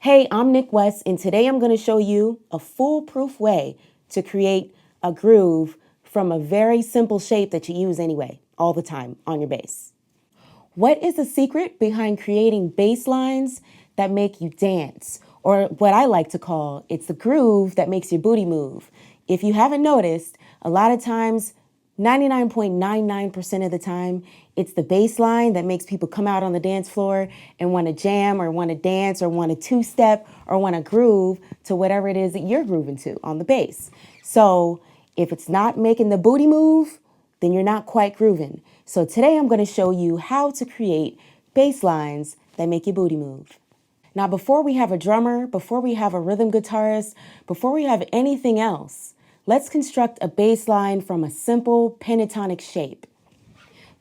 Hey, I'm Nik West, and today I'm going to show you a foolproof way to create a groove from a very simple shape that you use anyway, all the time on your bass. What is the secret behind creating bass lines that make you dance? Or what I like to call, it's the groove that makes your booty move. If you haven't noticed, a lot of times 99.99% of the time, it's the bass line that makes people come out on the dance floor and want to jam or want to dance or want to two-step or want to groove to whatever it is that you're grooving to on the bass. So if it's not making the booty move, then you're not quite grooving. So today I'm going to show you how to create bass lines that make your booty move. Now, before we have a drummer, before we have a rhythm guitarist, before we have anything else, let's construct a bass line from a simple pentatonic shape.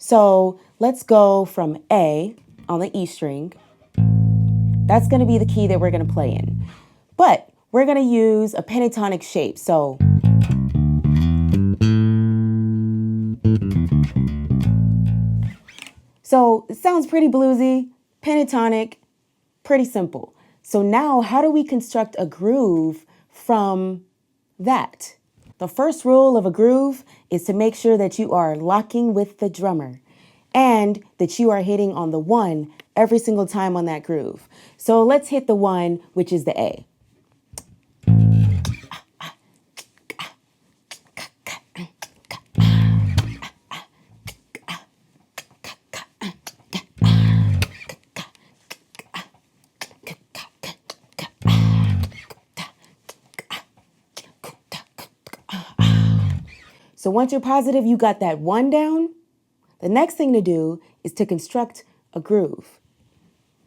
So let's go from A on the E string. That's going to be the key that we're going to play in. But we're going to use a pentatonic shape. So it sounds pretty bluesy, pentatonic, pretty simple. So now how do we construct a groove from that? The first rule of a groove is to make sure that you are locking with the drummer and that you are hitting on the one every single time on that groove. So let's hit the one, which is the A. So once you're positive you got that one down, the next thing to do is to construct a groove.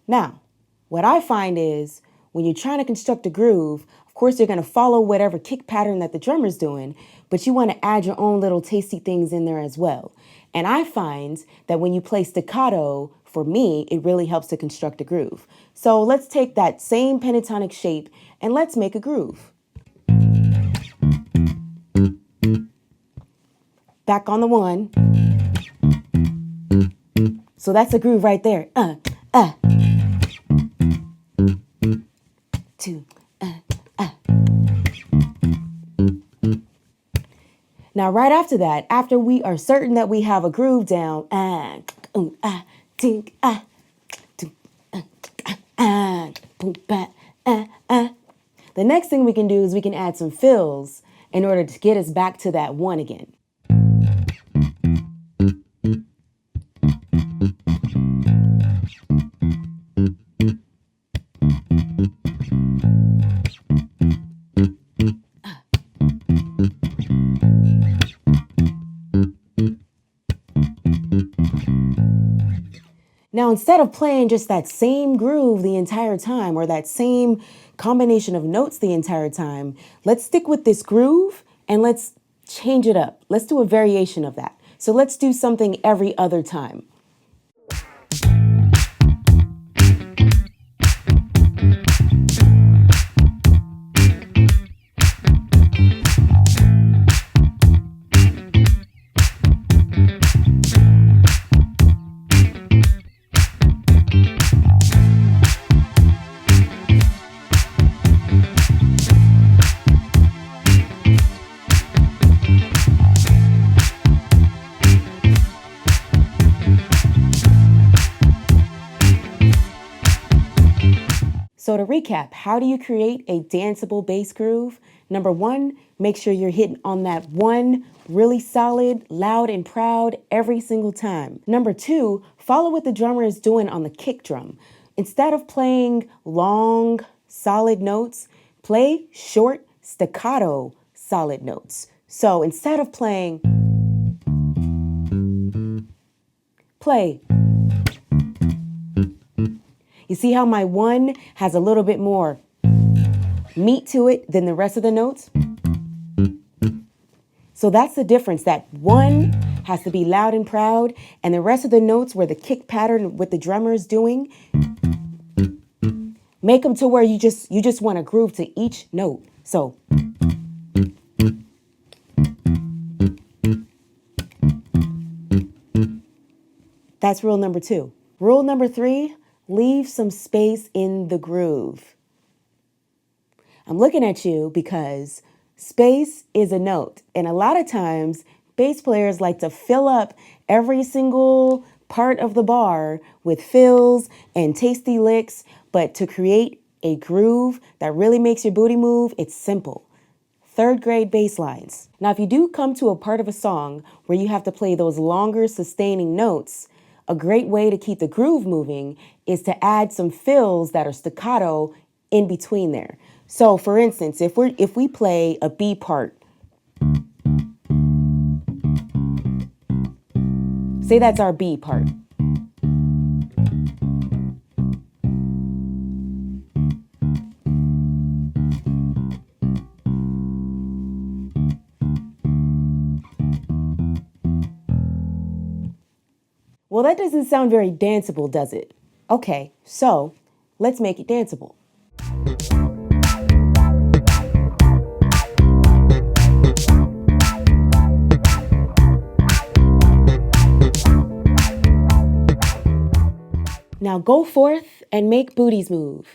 Now, what I find is when you're trying to construct a groove, of course you're going to follow whatever kick pattern that the drummer's doing, but you want to add your own little tasty things in there as well. And I find that when you play staccato, for me, it really helps to construct a groove. So let's take that same pentatonic shape and let's make a groove. Back on the one. So that's a groove right there. Two, Now, right after that, after we are certain that we have a groove down, the next thing we can do is we can add some fills in order to get us back to that one again. Now, instead of playing just that same groove the entire time or that same combination of notes the entire time, let's stick with this groove and let's change it up. Let's do a variation of that. So let's do something every other time. So to recap, how do you create a danceable bass groove? Number one, make sure you're hitting on that one really solid, loud and proud every single time. Number two, follow what the drummer is doing on the kick drum. Instead of playing long, solid notes, play short, staccato, solid notes. So instead of playing, play. You see how my one has a little bit more meat to it than the rest of the notes? So that's the difference. That one has to be loud and proud, and the rest of the notes where the kick pattern with the drummer is doing, make them to where you just want to groove to each note. So that's rule number two. Rule number three, leave some space in the groove. I'm looking at you because space is a note. And a lot of times, bass players like to fill up every single part of the bar with fills and tasty licks. But to create a groove that really makes your booty move, it's simple. Third grade bass lines. Now, if you do come to a part of a song where you have to play those longer sustaining notes, a great way to keep the groove moving is to add some fills that are staccato in between there. So for instance, if we play a B part, say that's our B part. Well, that doesn't sound very danceable, does it? Okay, so let's make it danceable. Now go forth and make booties move.